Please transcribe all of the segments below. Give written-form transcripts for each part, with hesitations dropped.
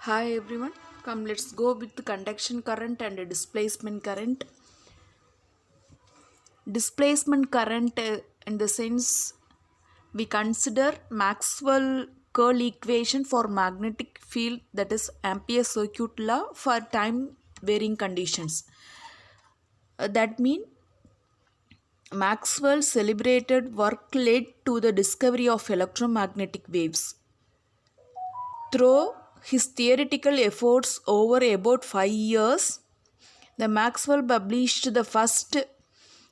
Hi everyone, come let's go with the conduction current and displacement current. Displacement current, in the sense we consider Maxwell curl equation for magnetic field, that is Ampere circuit law for time varying conditions. That means Maxwell's celebrated work led to the discovery of electromagnetic waves. Through his theoretical efforts over about 5 years, the Maxwell published the first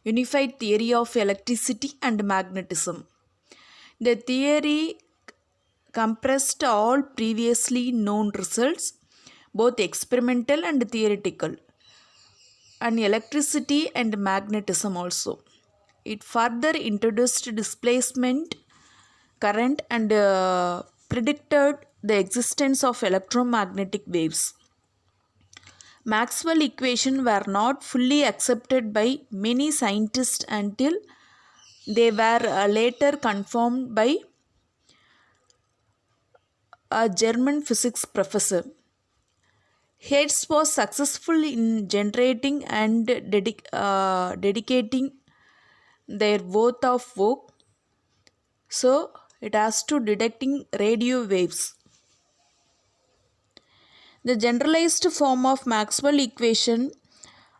unified theory of electricity and magnetism. The theory compressed all previously known results, both experimental and theoretical, and electricity and magnetism also. It further introduced displacement current and predicted the existence of electromagnetic waves. Maxwell equations were not fully accepted by many scientists until they were later confirmed by a German physics professor. Hertz was successful in generating and dedicating their worth of work, so it has to detecting radio waves. The generalized form of Maxwell equation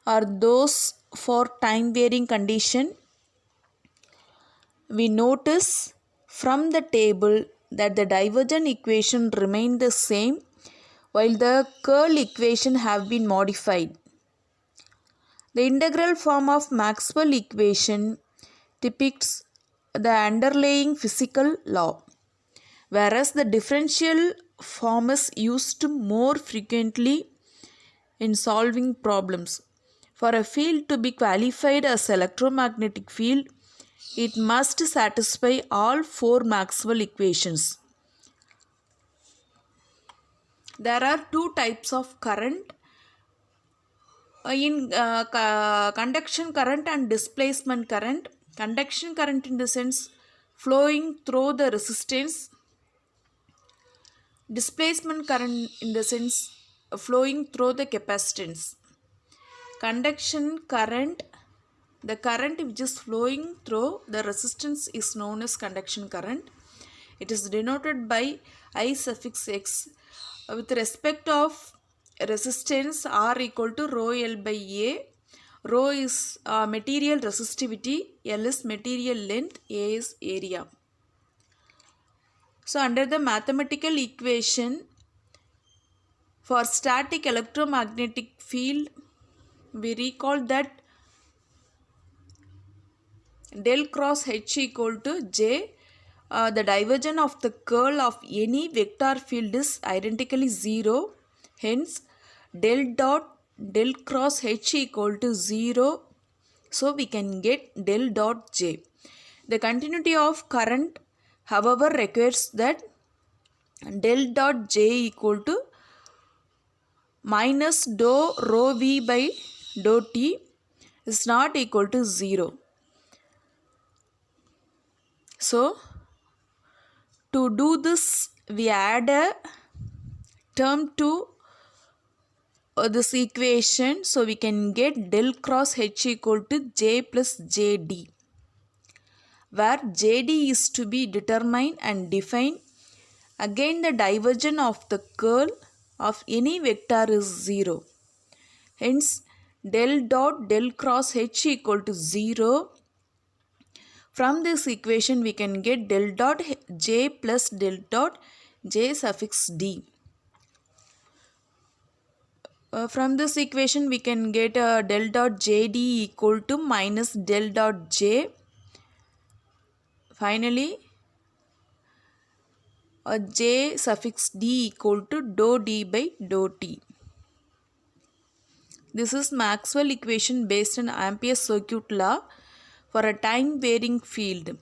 are those for time varying condition. We notice from the table that the divergent equation remained the same while the curl equation have been modified. The integral form of Maxwell equation depicts the underlying physical law, whereas the differential form is used more frequently in solving problems. For a field to be qualified as electromagnetic field, it must satisfy all four Maxwell equations. There are two types of current in conduction current and displacement current. Conduction current in the sense flowing through the resistance, displacement current in the sense flowing through the capacitance. Conduction current, the current which is flowing through the resistance is known as conduction current. It is denoted by I suffix x with respect of resistance R equal to rho L by A. Rho is material resistivity, L is material length, A is area. So under the mathematical equation for static electromagnetic field, we recall that del cross H equal to J. The divergence of the curl of any vector field is identically 0. Hence, del cross H equal to 0. So, we can get del dot J. The continuity of current, however, requires that del dot J equal to minus dou rho V by dou T is not equal to 0. So, to do this, we add a term to this equation. So, we can get del cross H equal to J plus JD, where JD is to be determined and defined. Again, the divergence of the curl of any vector is 0. Hence, del cross H equal to 0. From this equation, we can get del dot J plus del dot J suffix D. From this equation, we can get del dot JD equal to minus del dot J. Finally, J suffix D equal to dou D by dou T. This is Maxwell equation based on Ampere's circuit law for a time varying field.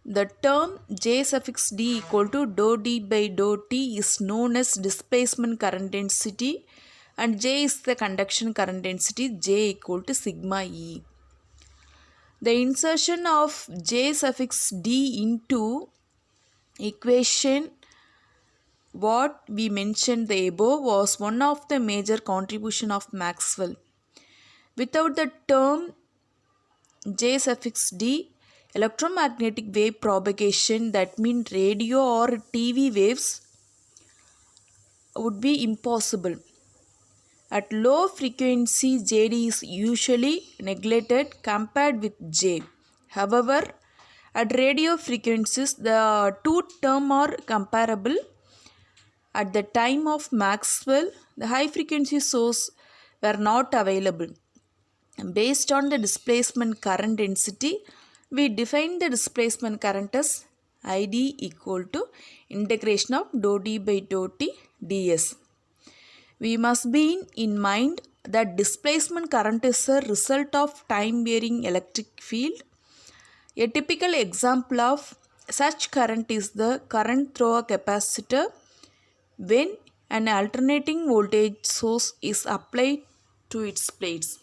The term J suffix D equal to dou D by dou T is known as displacement current density, and J is the conduction current density, J equal to sigma E. The insertion of J suffix D into equation what we mentioned the above was one of the major contribution of Maxwell. Without the term J suffix D, electromagnetic wave propagation, that means radio or TV waves, would be impossible. At low frequency, JD is usually neglected compared with J. However, at radio frequencies, the two terms are comparable. At the time of Maxwell, the high frequency source were not available. Based on the displacement current density, we define the displacement current as ID equal to integration of dou d by dou t ds. We must be in mind that displacement current is a result of time varying electric field. A typical example of such current is the current through a capacitor when an alternating voltage source is applied to its plates.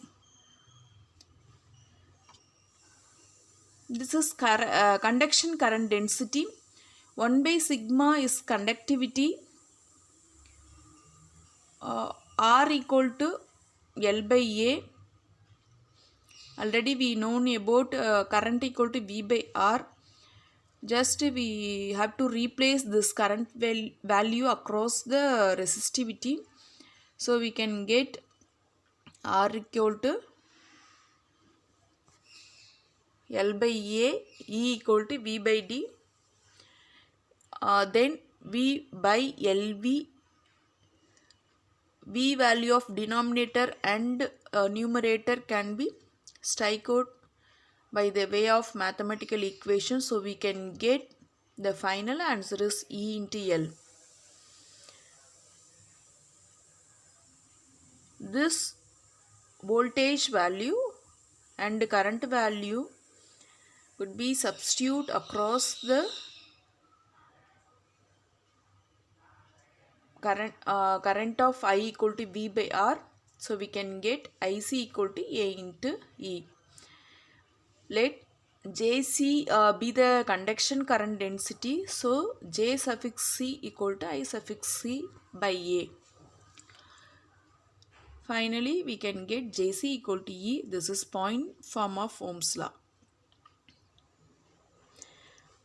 This is conduction current density. 1 by sigma is conductivity. R equal to L by A. Already we known about current equal to V by R. Just we have to replace this current value across the resistivity. So we can get R equal to L by A, E equal to V by D. Then V by LV, V value of denominator and numerator can be strike out by the way of mathematical equation. So we can get the final answer is E into L. This voltage value and current value could be substitute across the current of I equal to V by R. So we can get IC equal to A into E. Let Jc be the conduction current density. So J suffix C equal to I suffix C by A. Finally, we can get Jc equal to E. This is point form of Ohm's law.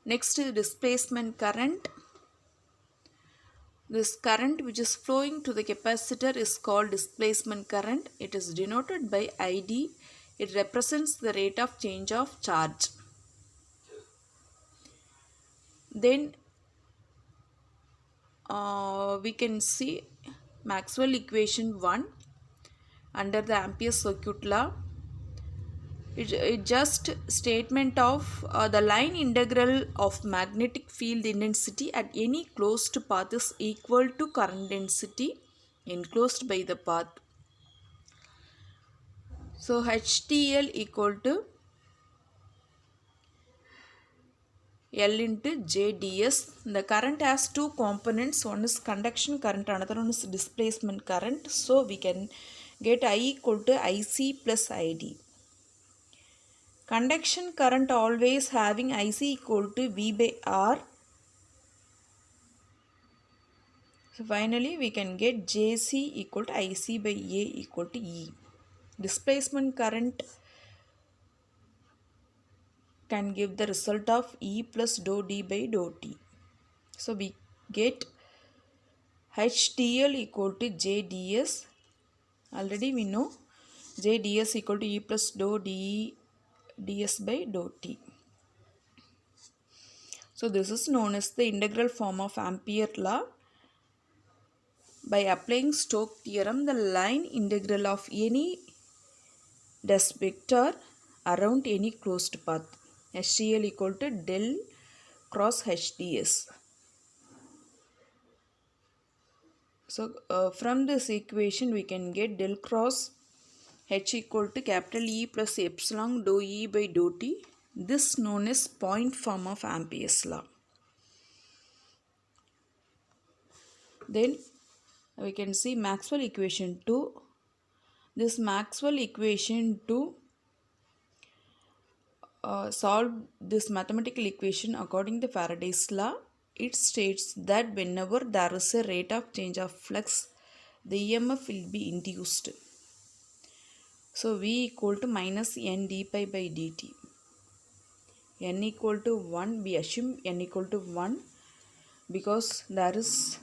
Next is displacement current. This current which is flowing to the capacitor is called displacement current. It is denoted by ID. It represents the rate of change of charge. Then we can see Maxwell equation 1 under the Ampere's circuit law. It just statement of the line integral of magnetic field intensity at any closed path is equal to current density enclosed by the path. So HTL equal to L into JDS. The current has two components. One is conduction current, another one is displacement current. So we can get I equal to IC plus ID. Conduction current always having IC equal to V by R. So finally we can get JC equal to IC by A equal to E. Displacement current can give the result of E plus dou D by dou T. So we get HTL equal to JDS. Already we know JDS equal to E plus dou D ds by dou T. So this is known as the integral form of Ampere law. By applying Stokes theorem, the line integral of any dash vector around any closed path, HTL equal to del cross HDS. So from this equation we can get del cross H equal to capital E plus epsilon dou E by dou T. This known as point form of Ampere's law. Then we can see Maxwell equation 2. This Maxwell equation 2 solve this mathematical equation according to Faraday's law. it states that whenever there is a rate of change of flux, the EMF will be induced. So V equal to minus N d pi by dt. N equal to 1, we assume N equal to 1 because there is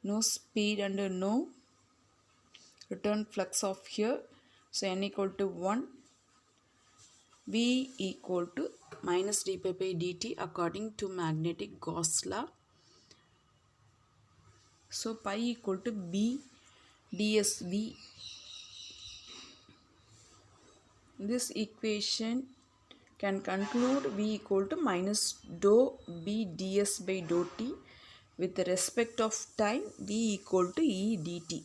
no speed and no return flux of here. So N equal to 1, V equal to minus d pi by dt according to magnetic Gauss law. So pi equal to B dsV. This equation can conclude V equal to minus dou B ds by dou t with respect of time V equal to E dt.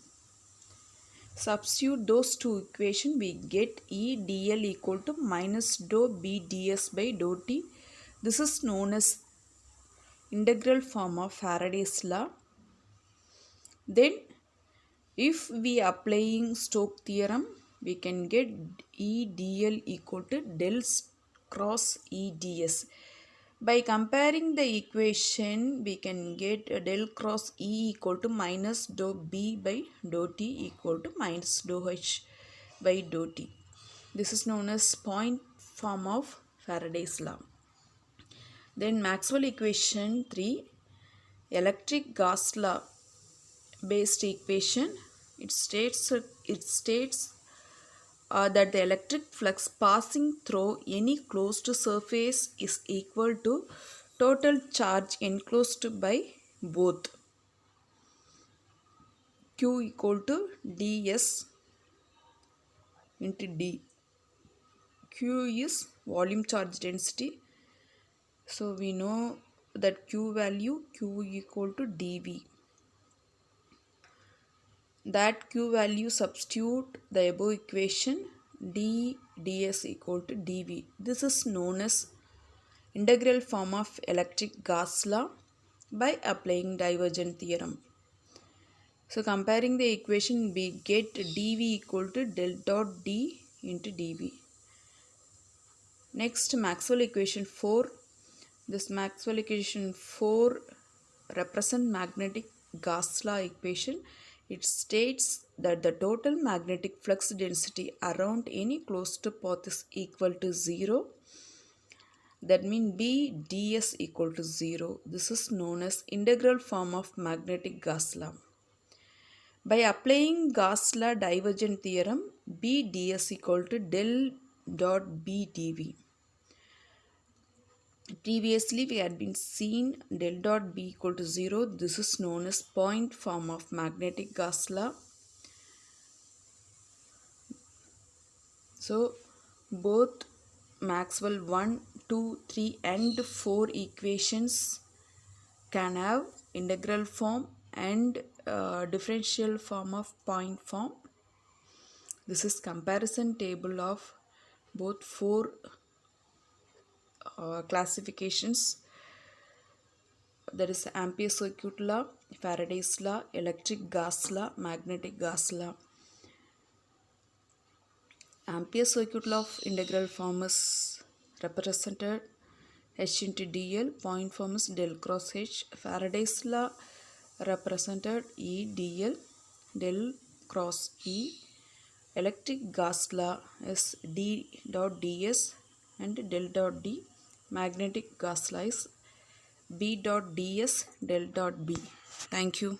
Substitute those two equations, we get E dl equal to minus dou B ds by dou t. This is known as integral form of Faraday's law. Then if we applying Stokes theorem, we can get E dl equal to del cross E ds. By comparing the equation, we can get del cross E equal to minus dou B by dou t equal to minus dou H by dou t. This is known as point form of Faraday's law. Then Maxwell equation 3, electric Gauss law based equation. It states that the electric flux passing through any closed surface is equal to total charge enclosed by both. Q equal to ds into d. Q is volume charge density. So we know that Q value, Q equal to dV. That Q value substitute the above equation, d ds equal to dV. This is known as integral form of electric Gauss law by applying divergent theorem. So comparing the equation, we get dV equal to del dot d into dV. Next, Maxwell equation 4. This Maxwell equation 4 represent magnetic Gauss law equation. It states that the total magnetic flux density around any closed path is equal to 0. That means B ds equal to 0. This is known as integral form of magnetic Gauss law. By applying Gauss law divergent theorem, B ds equal to del dot B dV. Previously, we had been seen del dot B equal to 0. This is known as point form of magnetic Gauss law. So, both Maxwell 1, 2, 3 and 4 equations can have integral form and differential form of point form. This is comparison table of both 4 classifications. That is Ampere circuit law, Faraday's law, electric Gauss law, magnetic Gauss law. Ampere circuit law of integral form is represented H into dl, point form is del cross H. Faraday's law represented E dl, del cross E. Electric Gauss law is d dot ds and del dot d. Magnetic Gauss law is B dot ds del dot b. Thank you.